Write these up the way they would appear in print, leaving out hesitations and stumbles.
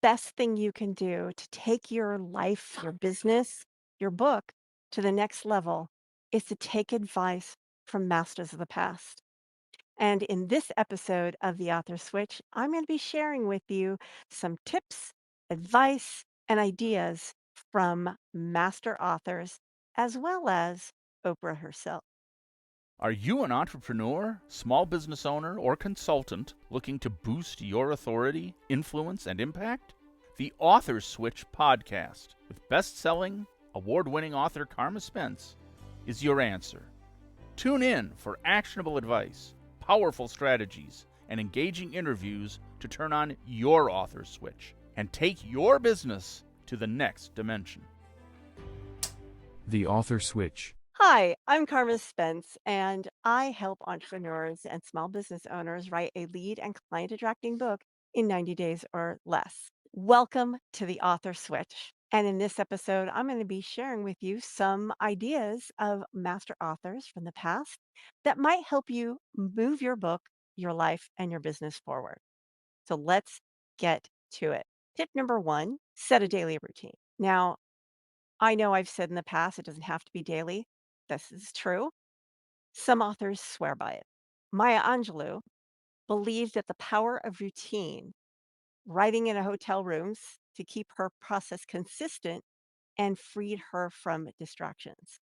best thing you can do to take your life, your business, your book to the next level is to take advice from masters of the past. And in this episode of The Author Switch, I'm going to be sharing with you some tips, advice, and ideas from master authors, as well as Oprah herself. Are you an entrepreneur, small business owner, or consultant looking to boost your authority, influence, and impact? The Author Switch podcast with best-selling, award-winning author Carma Spence is your answer. Tune in for actionable advice, powerful strategies, and engaging interviews to turn on your author switch and take your business to the next dimension. The Author Switch. Hi, I'm Carma Spence, and I help entrepreneurs and small business owners write a lead and client attracting book in 90 days or less. Welcome to the Author Switch. And in this episode, I'm going to be sharing with you some ideas of master authors from the past that might help you move your book, your life, and your business forward. So let's get to it. Tip number one, set a daily routine. Now, I know I've said in the past it doesn't have to be daily. This is true. Some authors swear by it. Maya Angelou believed that the power of routine, writing in a hotel rooms to keep her process consistent and freed her from distractions.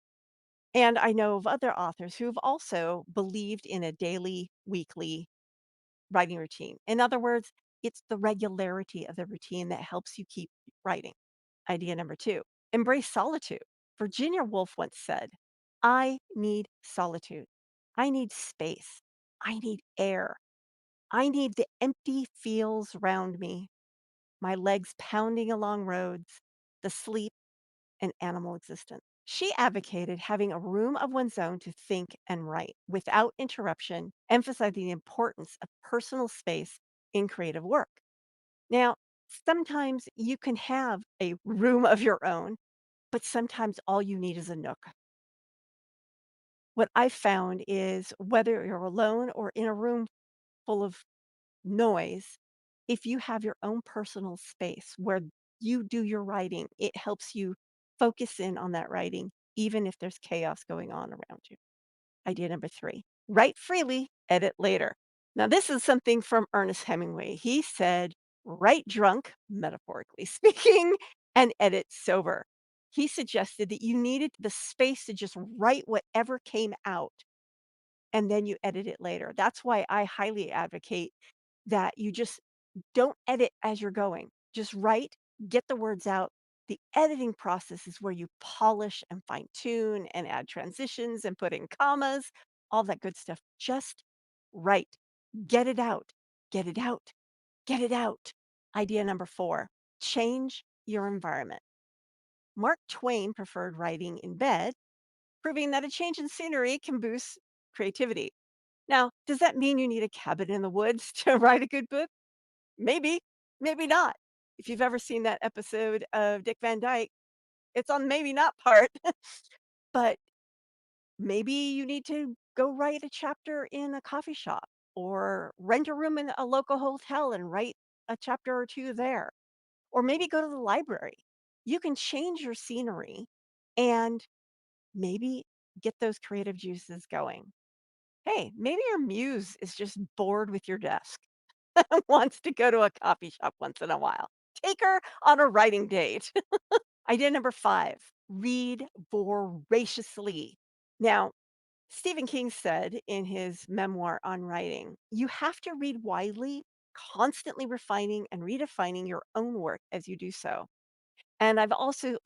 And I know of other authors who've also believed in a daily, weekly writing routine. In other words, it's the regularity of the routine that helps you keep writing. Idea number two, embrace solitude. Virginia Woolf once said, I need solitude. I need space. I need air. I need the empty fields round me, my legs pounding along roads, the sleep and animal existence. She advocated having a room of one's own to think and write without interruption, emphasizing the importance of personal space in creative work. Now, sometimes you can have a room of your own, but sometimes all you need is a nook. What I found is whether you're alone or in a room full of noise, if you have your own personal space where you do your writing, it helps you focus in on that writing, even if there's chaos going on around you. Idea number three, write freely, edit later. Now, this is something from Ernest Hemingway. He said, write drunk, metaphorically speaking, and edit sober. He suggested that you needed the space to just write whatever came out and then you edit it later. That's why I highly advocate that you just don't edit as you're going. Just write, get the words out. The editing process is where you polish and fine tune and add transitions and put in commas, all that good stuff. Just write, get it out, get it out, get it out. Idea number four, change your environment. Mark Twain preferred writing in bed, proving that a change in scenery can boost creativity. Now, does that mean you need a cabin in the woods to write a good book? Maybe, maybe not. If you've ever seen that episode of Dick Van Dyke, it's on maybe not part, but maybe you need to go write a chapter in a coffee shop or rent a room in a local hotel and write a chapter or two there, or maybe go to the library. You can change your scenery and maybe get those creative juices going. Hey, maybe your muse is just bored with your desk. Wants to go to a coffee shop once in a while. Take her on a writing date. Idea number five, read voraciously. Now, Stephen King said in his memoir on writing, you have to read widely, constantly refining and redefining your own work as you do so. And I've also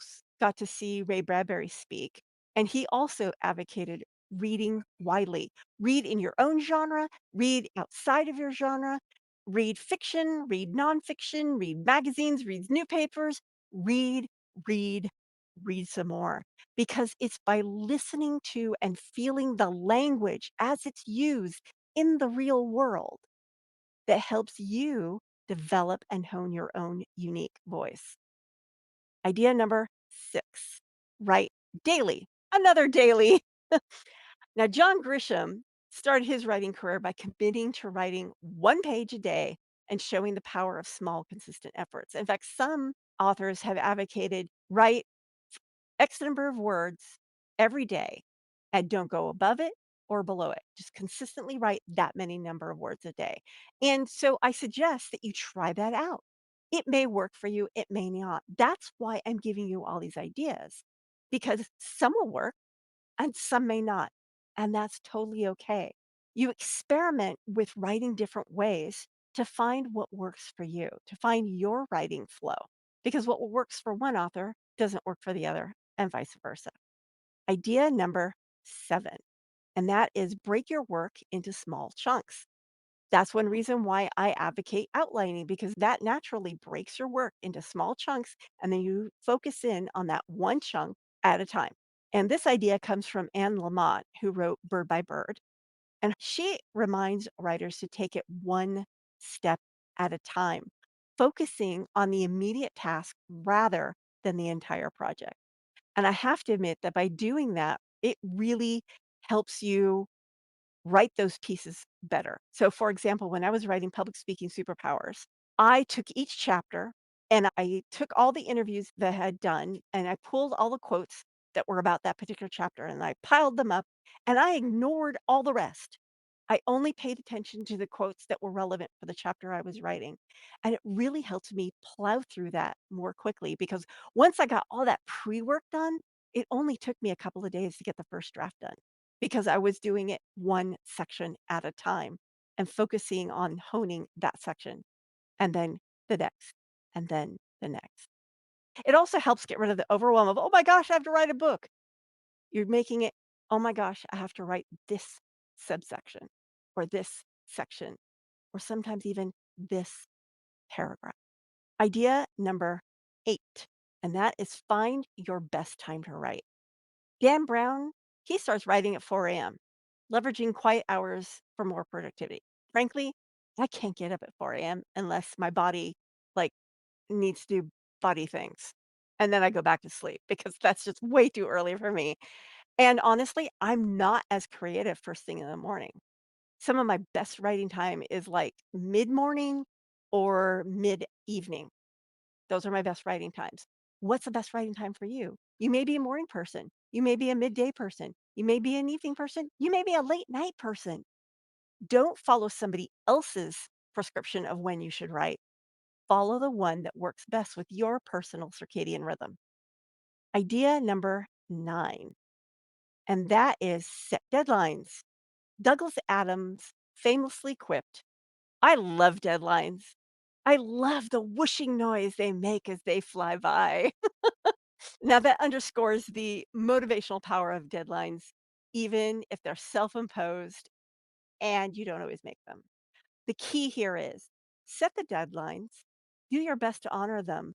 got to see Ray Bradbury speak, and he also advocated reading widely. Read in your own genre, read outside of your genre, read fiction, read nonfiction, read magazines, read newspapers, read, read, read some more. Because it's by listening to and feeling the language as it's used in the real world that helps you develop and hone your own unique voice. Idea number six, write daily. Another daily. Now, John Grisham started his writing career by committing to writing one page a day and showing the power of small, consistent efforts. In fact, some authors have advocated write X number of words every day and don't go above it or below it. Just consistently write that many number of words a day. And so I suggest that you try that out. It may work for you, it may not. That's why I'm giving you all these ideas because some will work and some may not. And that's totally okay. You experiment with writing different ways to find what works for you, to find your writing flow, because what works for one author doesn't work for the other, and vice versa. Idea number 7, and that is break your work into small chunks. That's one reason why I advocate outlining because that naturally breaks your work into small chunks and then you focus in on that one chunk at a time. And this idea comes from Anne Lamott, who wrote Bird by Bird. And she reminds writers to take it one step at a time, focusing on the immediate task rather than the entire project. And I have to admit that by doing that, it really helps you write those pieces better. So, for example, when I was writing Public Speaking Superpowers, I took each chapter and I took all the interviews that I had done and I pulled all the quotes that were about that particular chapter and I piled them up and I ignored all the rest. I only paid attention to the quotes that were relevant for the chapter I was writing. And it really helped me plow through that more quickly because once I got all that pre work done, it only took me a couple of days to get the first draft done because I was doing it one section at a time and focusing on honing that section and then the next and then the next. It also helps get rid of the overwhelm of, oh my gosh, I have to write a book. You're making it, oh my gosh, I have to write this subsection or this section or sometimes even this paragraph. Idea number 8, and that is find your best time to write. Dan Brown, he starts writing at 4 a.m., leveraging quiet hours for more productivity. Frankly, I can't get up at 4 a.m. unless my body like needs to do body things. And then I go back to sleep because that's just way too early for me. And honestly, I'm not as creative first thing in the morning. Some of my best writing time is like mid-morning or mid-evening. Those are my best writing times. What's the best writing time for you? You may be a morning person. You may be a midday person. You may be an evening person. You may be a late night person. Don't follow somebody else's prescription of when you should write. Follow the one that works best with your personal circadian rhythm. Idea number 9, and that is set deadlines. Douglas Adams famously quipped, I love deadlines. I love the whooshing noise they make as they fly by. Now that underscores the motivational power of deadlines, even if they're self-imposed and you don't always make them. The key here is set the deadlines, do your best to honor them,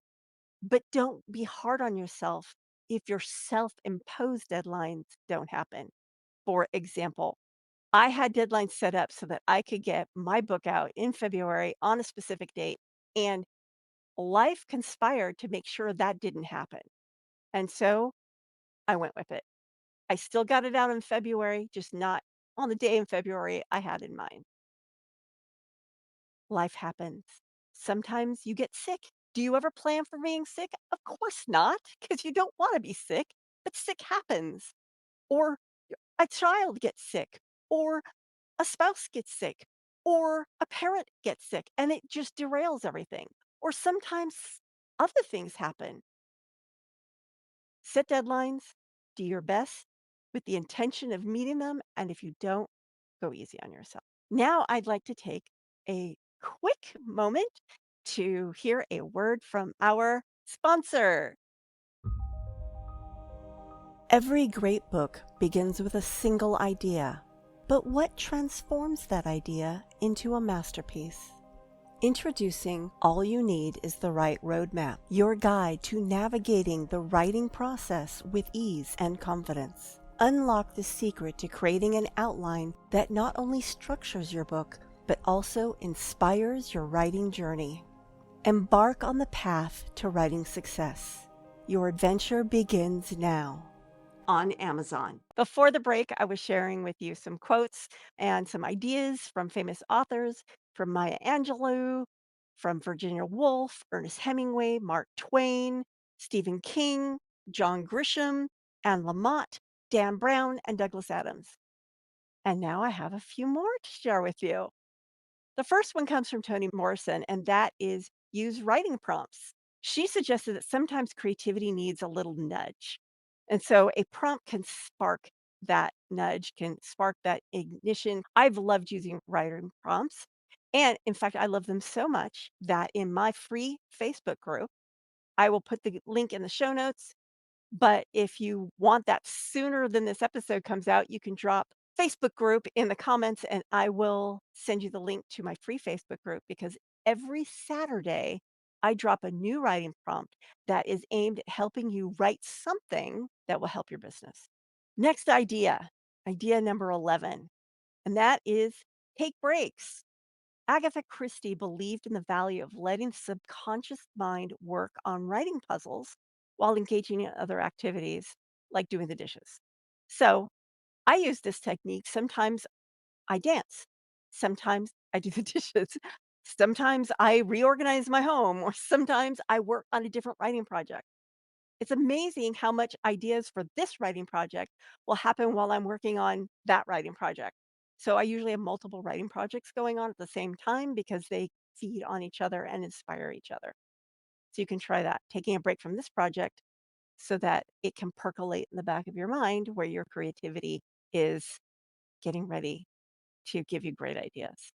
but don't be hard on yourself if your self-imposed deadlines don't happen. For example, I had deadlines set up so that I could get my book out in February on a specific date, and life conspired to make sure that didn't happen. And so I went with it. I still got it out in February, just not on the day in February I had in mind. Life happens. Sometimes you get sick. Do you ever plan for being sick? Of course not, because you don't want to be sick, but sick happens. Or a child gets sick, or a spouse gets sick, or a parent gets sick, and it just derails everything. Or sometimes other things happen. Set deadlines, do your best with the intention of meeting them, and if you don't, go easy on yourself. Now, I'd like to take a quick moment to hear a word from our sponsor. Every great book begins with a single idea, but what transforms that idea into a masterpiece? Introducing All You Need is the Right Roadmap, your guide to navigating the writing process with ease and confidence. Unlock the secret to creating an outline that not only structures your book, but also inspires your writing journey. Embark on the path to writing success. Your adventure begins now. On Amazon. Before the break, I was sharing with you some quotes and some ideas from famous authors, from Maya Angelou, from Virginia Woolf, Ernest Hemingway, Mark Twain, Stephen King, John Grisham, and Lamott, Dan Brown, and Douglas Adams. And now I have a few more to share with you. The first one comes from Toni Morrison, and that is use writing prompts. She suggested that sometimes creativity needs a little nudge. And so a prompt can spark that nudge, can spark that ignition. I've loved using writing prompts. And in fact, I love them so much that in my free Facebook group, I will put the link in the show notes. But if you want that sooner than this episode comes out, you can drop Facebook group in the comments and I will send you the link to my free Facebook group because every Saturday I drop a new writing prompt that is aimed at helping you write something that will help your business. Next idea, idea number 11, and that is take breaks. Agatha Christie believed in the value of letting the subconscious mind work on writing puzzles while engaging in other activities like doing the dishes. So I use this technique. Sometimes I dance, sometimes I do the dishes, sometimes I reorganize my home, or sometimes I work on a different writing project. It's amazing how much ideas for this writing project will happen while I'm working on that writing project. So I usually have multiple writing projects going on at the same time because they feed on each other and inspire each other. So you can try that, taking a break from this project so that it can percolate in the back of your mind where your creativity is getting ready to give you great ideas.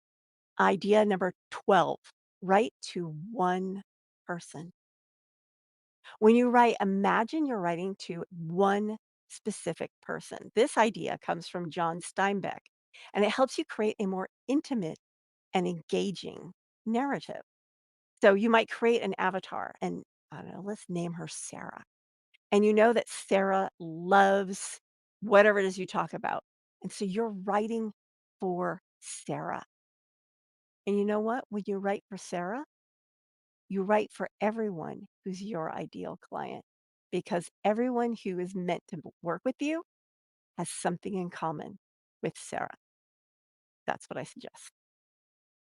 Idea number 12, write to one person. When you write, imagine you're writing to one specific person. This idea comes from John Steinbeck, and it helps you create a more intimate and engaging narrative. So you might create an avatar, and I don't know, let's name her Sarah. And you know that Sarah loves whatever it is you talk about. And so you're writing for Sarah. And you know what? When you write for Sarah, you write for everyone who's your ideal client because everyone who is meant to work with you has something in common with Sarah. That's what I suggest.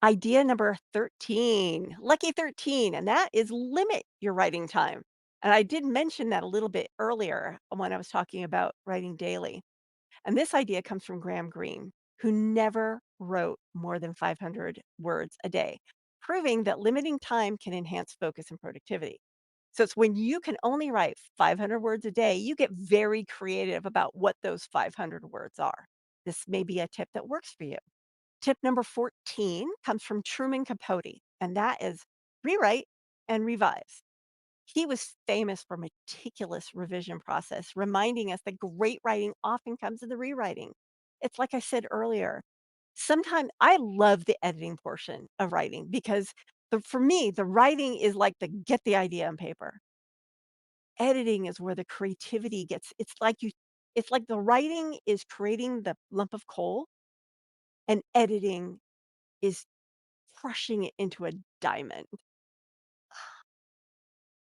Idea number 13, lucky 13, and that is limit your writing time. And I did mention that a little bit earlier when I was talking about writing daily. And this idea comes from Greene, who never wrote more than 500 words a day, proving that limiting time can enhance focus and productivity. So it's when you can only write 500 words a day, you get very creative about what those 500 words are. This may be a tip that works for you. Tip number 14 comes from Truman Capote, and that is rewrite and revise. He was famous for meticulous revision process, reminding us that great writing often comes in the rewriting. It's like I said earlier, sometimes I love the editing portion of writing because for me, the writing is like the get the idea on paper. Editing is where the creativity gets it's like the writing is creating the lump of coal and editing is crushing it into a diamond.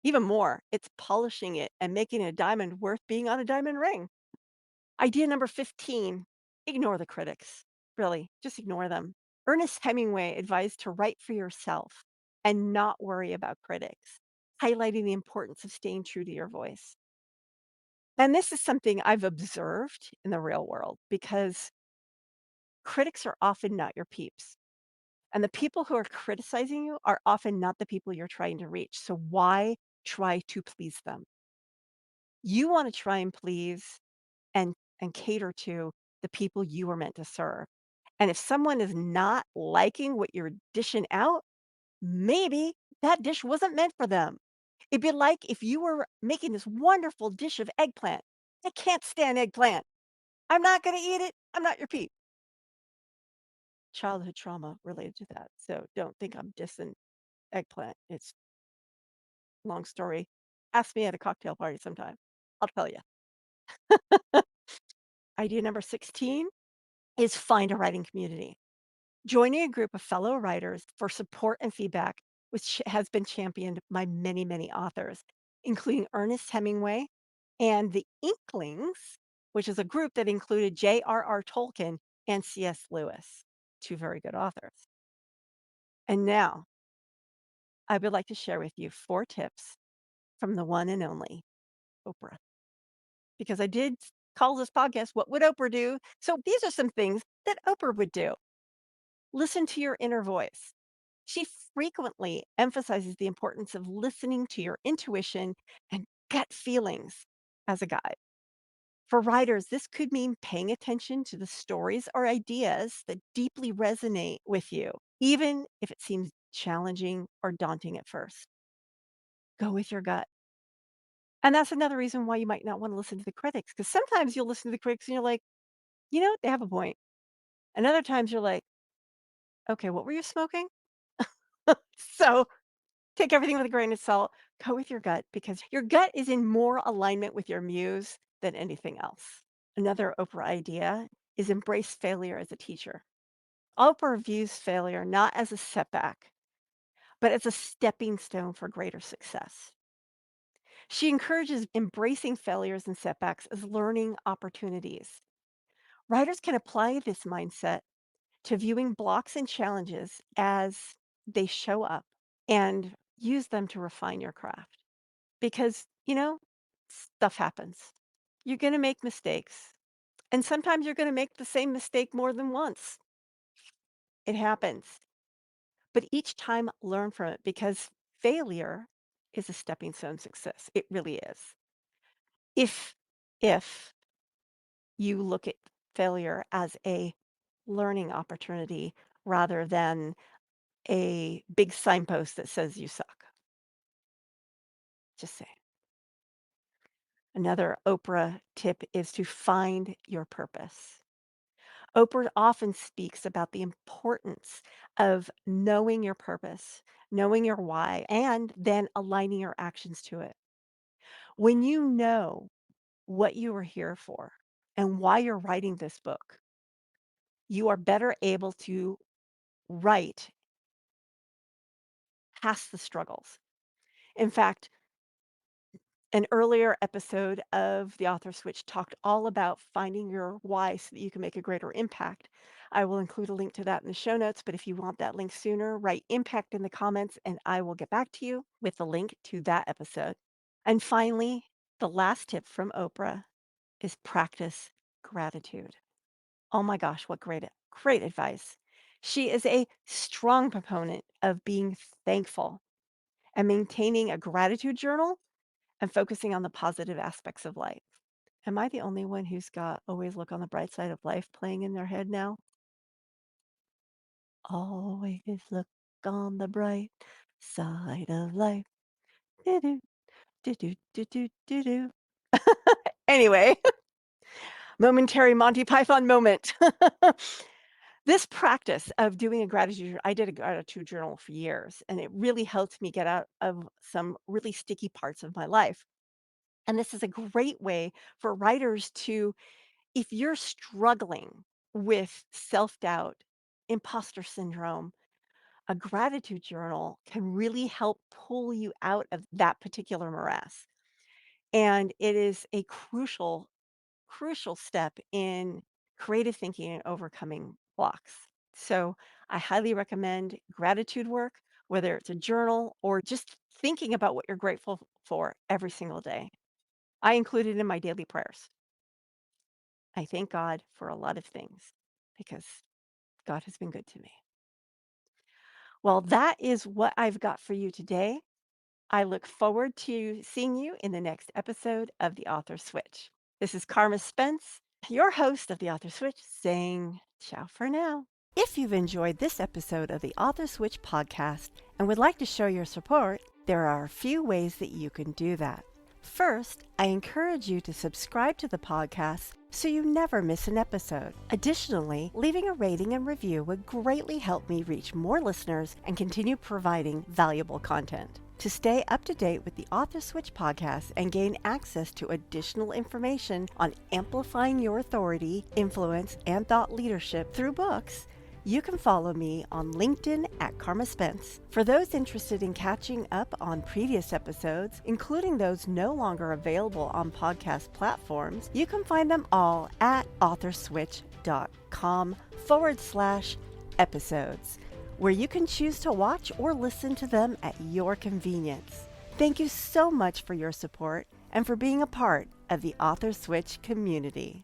Even more, it's polishing it and making a diamond worth being on a diamond ring. Idea number 15, ignore the critics. Really, just ignore them. Ernest Hemingway advised to write for yourself and not worry about critics, highlighting the importance of staying true to your voice. And this is something I've observed in the real world because critics are often not your peeps. And the people who are criticizing you are often not the people you're trying to reach. So why try to please them? You want to try and please and cater to the people you were meant to serve. And if someone is not liking what you're dishing out, maybe that dish wasn't meant for them. It'd be like if you were making this wonderful dish of eggplant. I can't stand eggplant. I'm not going to eat it. I'm not your peep. Childhood trauma related to that. So don't think I'm dissing eggplant. It's a long story. Ask me at a cocktail party sometime. I'll tell you. Idea number 16 is find a writing community. Joining a group of fellow writers for support and feedback, which has been championed by many, many authors, including Ernest Hemingway and the Inklings, which is a group that included J.R.R. Tolkien and C.S. Lewis, two very good authors. And now, I would like to share with you 4 tips from the one and only Oprah, because I did call this podcast, "What Would Oprah Do?" So these are some things that Oprah would do. Listen to your inner voice. She frequently emphasizes the importance of listening to your intuition and gut feelings as a guide. For writers, this could mean paying attention to the stories or ideas that deeply resonate with you, even if it seems challenging or daunting at first. Go with your gut. And that's another reason why you might not want to listen to the critics, because sometimes you'll listen to the critics and you're like, they have a point. And other times you're like, okay, what were you smoking? So take everything with a grain of salt. Go with your gut because your gut is in more alignment with your muse than anything else. Another Oprah idea is embrace failure as a teacher. Oprah views failure not as a setback, but as a stepping stone for greater success. She encourages embracing failures and setbacks as learning opportunities. Writers can apply this mindset to viewing blocks and challenges as they show up and use them to refine your craft. Because, stuff happens. You're going to make mistakes. And sometimes you're going to make the same mistake more than once. It happens. But each time, learn from it because failure is a stepping stone success. It really is. If, if you look at failure as a learning opportunity rather than a big signpost that says you suck. Just say. Another Oprah tip is to find your purpose. Oprah often speaks about the importance of knowing your purpose, knowing your why, and then aligning your actions to it. When you know what you are here for and why you're writing this book, you are better able to write past the struggles. In fact, an earlier episode of The Author Switch talked all about finding your why so that you can make a greater impact. I will include a link to that in the show notes, but if you want that link sooner, write impact in the comments and I will get back to you with the link to that episode. And finally, the last tip from Oprah is practice gratitude. Oh my gosh, what great advice. She is a strong proponent of being thankful and maintaining a gratitude journal and focusing on the positive aspects of life. Am I the only one who's got always look on the bright side of life playing in their head now? Always look on the bright side of life. Do-do, do-do, do-do, do-do. Anyway, momentary Monty Python moment. This practice of doing a gratitude, I did a gratitude journal for years, and it really helped me get out of some really sticky parts of my life. And this is a great way for writers to, if you're struggling with self doubt, imposter syndrome, a gratitude journal can really help pull you out of that particular morass. And it is a crucial step in creative thinking and overcoming blocks. So I highly recommend gratitude work, whether it's a journal or just thinking about what you're grateful for every single day. I include it in my daily prayers. I thank God for a lot of things because God has been good to me. Well, that is what I've got for you today. I look forward to seeing you in the next episode of The Author Switch. This is Carma Spence, your host of The Author Switch, saying ciao for now. If you've enjoyed this episode of the Author Switch podcast and would like to show your support, there are a few ways that you can do that. First, I encourage you to subscribe to the podcast so you never miss an episode. Additionally, leaving a rating and review would greatly help me reach more listeners and continue providing valuable content. To stay up to date with the Author Switch podcast and gain access to additional information on amplifying your authority, influence, and thought leadership through books, you can follow me on LinkedIn at Carma Spence. For those interested in catching up on previous episodes, including those no longer available on podcast platforms, you can find them all at authorswitch.com/episodes. where you can choose to watch or listen to them at your convenience. Thank you so much for your support and for being a part of the Author Switch community.